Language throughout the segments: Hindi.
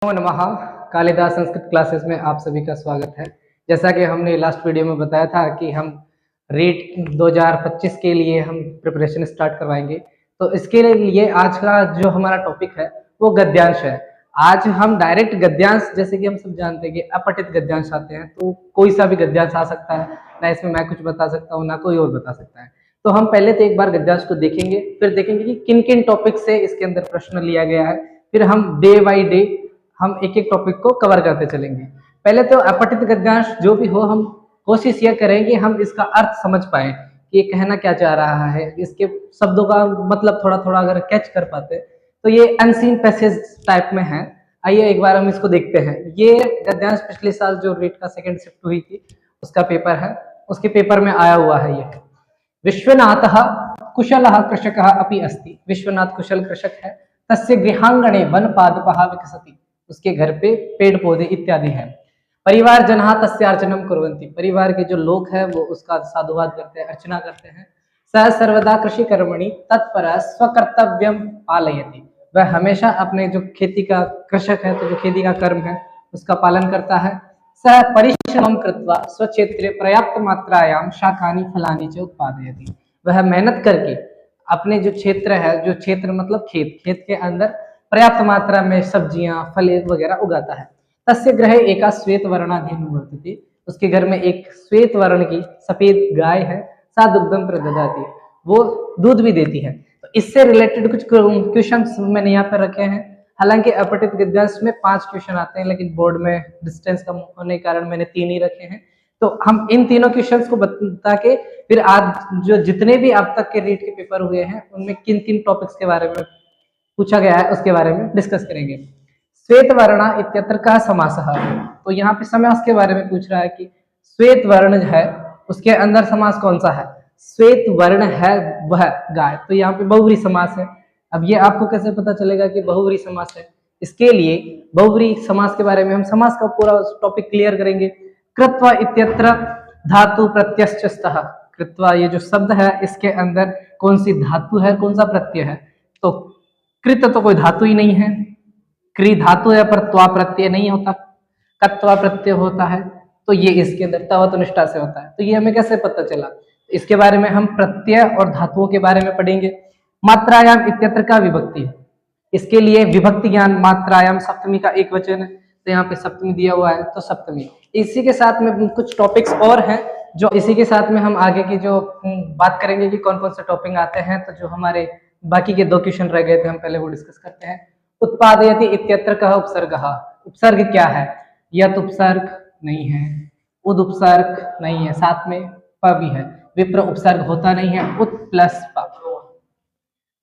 नमो नमः। कालिदास संस्कृत क्लासेस में आप सभी का स्वागत है। जैसा कि हमने लास्ट वीडियो में बताया था कि हम रीट 2025 के लिए हम प्रिपरेशन स्टार्ट करवाएंगे, तो इसके लिए आज का जो हमारा टॉपिक है वो गद्यांश है। आज हम डायरेक्ट गद्यांश, जैसे कि हम सब जानते हैं कि अपठित गद्यांश आते हैं, तो कोई सा भी गद्यांश आ सकता है, ना इसमें मैं कुछ बता सकता हूँ ना कोई और बता सकता है। तो हम पहले तो एक बार गद्यांश को देखेंगे, फिर देखेंगे कि किन किन टॉपिक से इसके अंदर प्रश्न लिया गया है, फिर हम डे बाई डे हम एक एक टॉपिक को कवर करते चलेंगे। पहले तो अपठित गद्यांश जो भी हो, हम कोशिश यह करेंगे हम इसका अर्थ समझ पाए कि ये कहना क्या चाह रहा है, इसके शब्दों का मतलब थोड़ा थोड़ा अगर कैच कर पाते तो ये अनसीन पैसेज टाइप में है। आइए एक बार हम इसको देखते हैं। ये गद्यांश पिछले साल जो रीट का सेकंड शिफ्ट हुई थी उसका पेपर है, उसके पेपर में आया हुआ है। ये विश्वनाथ कुशल कृषक अपि अस्ति। विश्वनाथ कुशल कृषक है। तस्य गृहांगणे वन पादपः विकसति। उसके घर पे पेड़ पौधे इत्यादि है। परिवार जनः तस्यार्चनम कुर्वन्ति। परिवार के जो लोग हैं वो उसका साधुवाद करते हैं, अर्चना करते हैं। सह सर्वदा कृषि कर्मणि तत्पर स्वकर्तव्यम पालयति। वह हमेशा अपने जो खेती का कृषक है, तो जो खेती का कर्म है उसका पालन करता है। सह परिश्रमं कृत्वा स्वक्षेत्रे पर्याप्त मात्रायां शाकानि फलानि च उत्पादयति। वह मेहनत करके अपने जो क्षेत्र है, जो क्षेत्र मतलब खेत, खेत के अंदर पर्याप्त मात्रा में सब्जियां फल वगैरह उगाता है। तस्य गृहे एका श्वेत वर्णाधीन वर्तते। उसके घर में एक श्वेत वर्ण की सफेद गाय है। सा दुग्धम प्रददाति। वो दूध भी देती है। तो इससे रिलेटेड कुछ क्वेश्चंस मैंने यहाँ पर रखे हैं। हालांकि अपठित गद्यांश में 5 क्वेश्चन आते हैं, लेकिन बोर्ड में डिस्टेंस कम होने के कारण मैंने 3 ही रखे हैं। तो हम इन तीनों क्वेश्चंस को बता के फिर आज जो जितने भी अब तक के रीट के पेपर हुए हैं उनमें किन किन टॉपिक्स के बारे में पूछा गया है उसके बारे में डिस्कस करेंगे। श्वेत वर्ण इत्यत्र का समासः। तो यहाँ पे समास के बारे में पूछ रहा है कि श्वेत वर्ण है उसके अंदर समास कौन सा है। श्वेत वर्ण है वह गाय, तो यहाँ पे बहुव्रीहि समास है। अब ये आपको कैसे पता चलेगा कि बहुव्रीहि समास है? इसके लिए बहुव्रीहि समास के बारे में हम समास का पूरा टॉपिक क्लियर करेंगे। कृत्वा इत्यत्र धातु प्रत्ययश्च स्तः। कृत्वा ये जो शब्द है इसके अंदर कौन सी धातु है, कौन सा प्रत्यय है? तो कृत तो कोई धातु ही नहीं है, क्री धातु है पर त्वा प्रत्यय नहीं होता, कत्वा प्रत्यय होता है। तो ये इसके अंदर तवतनिष्ठा से होता है। तो ये हमें कैसे पता चला? इसके बारे में हम प्रत्यय और धातुओं के बारे में पढ़ेंगे। मात्रायाम इत्यत्र का विभक्ति, इसके लिए विभक्ति ज्ञान। मात्रायाम सप्तमी का एक वचन है, तो यहाँ पे सप्तमी दिया हुआ है तो सप्तमी। इसी के साथ में कुछ टॉपिक्स और हैं जो इसी के साथ में हम आगे की जो बात करेंगे कि कौन कौन से टॉपिक आते हैं। तो जो हमारे बाकी के 2 क्वेश्चन रह गए थे हम पहले वो डिस्कस करते हैं। उत्पादयति इत्यत्र कः उपसर्गः। उपसर्ग क्या है? यत उपसर्ग नहीं है, उद उपसर्ग नहीं है, साथ में प भी है। विप्र उपसर्ग होता नहीं है, उत प्लस प।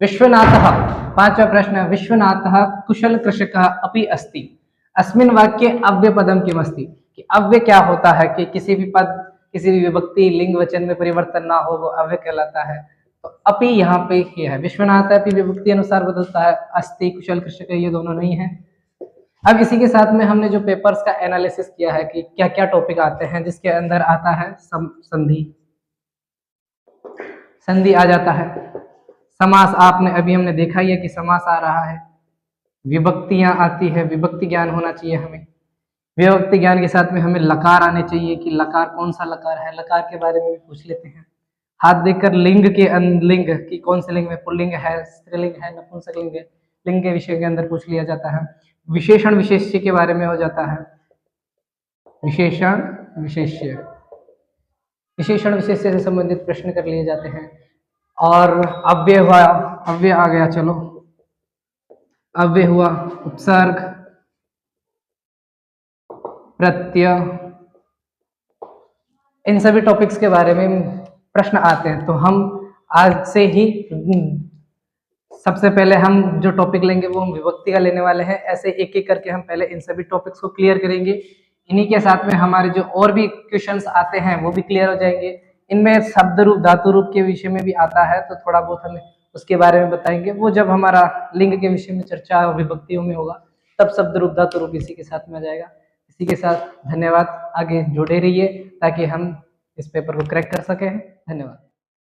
विश्वनाथः, 5वां प्रश्न। विश्वनाथः कुशल कृषकः अपि अस्ति। अस्मिन् वाक्ये अव्यपदम किमस्ति। कि अव्यय क्या होता है कि किसी भी पद, किसी भी विभक्ति लिंग वचन में परिवर्तन ना हो वो अव्यय कहलाता है। तो अपि यहाँ पे ये है। विश्वनाथ अपि विभक्ति अनुसार बदलता है। अस्ति कुशल कृषक ये दोनों नहीं है। अब इसी के साथ में हमने जो पेपर्स का एनालिसिस किया है कि क्या क्या टॉपिक आते हैं, जिसके अंदर आता है संधि, संधि आ जाता है। समास आपने अभी हमने देखा ही है कि समास आ रहा है। विभक्तियां आती है, विभक्ति ज्ञान होना चाहिए हमें। विभक्ति ज्ञान के साथ में हमें लकार आने चाहिए कि लकार कौन सा लकार है, लकार के बारे में भी पूछ लेते हैं। हाथ देखकर लिंग के लिंग की कौन से लिंग में पुल्लिंग है, स्त्रीलिंग है, नपुंसकलिंग है, लिंग के विषय के अंदर पूछ लिया जाता है। विशेषण विशेष्य के बारे में हो जाता है। विशेषण विशेष्य, विशेषण विशेष्य से संबंधित प्रश्न कर लिए जाते हैं। और अव्यय हुआ, अव्यय आ गया, चलो अव्यय हुआ, उपसर्ग, प्रत्यय, इन सभी टॉपिक्स के बारे में प्रश्न आते हैं। तो हम आज से ही सबसे पहले हम जो टॉपिक लेंगे वो हम विभक्ति का लेने वाले हैं। ऐसे एक एक करके हम पहले इन सभी टॉपिक्स को क्लियर करेंगे। इन्हीं के साथ में हमारे जो और भी क्वेश्चंस आते हैं वो भी क्लियर हो जाएंगे। इनमें शब्द रूप धातु रूप के विषय में भी आता है, तो थोड़ा बहुत हमें उसके बारे में बताएंगे। वो जब हमारा लिंग के विषय में चर्चा विभक्तियों में होगा तब शब्द रूप धातु रूप इसी के साथ में आ जाएगा। इसी के साथ धन्यवाद, आगे जुड़े रहिए ताकि हम इस पेपर को क्रैक कर सकें। धन्यवाद।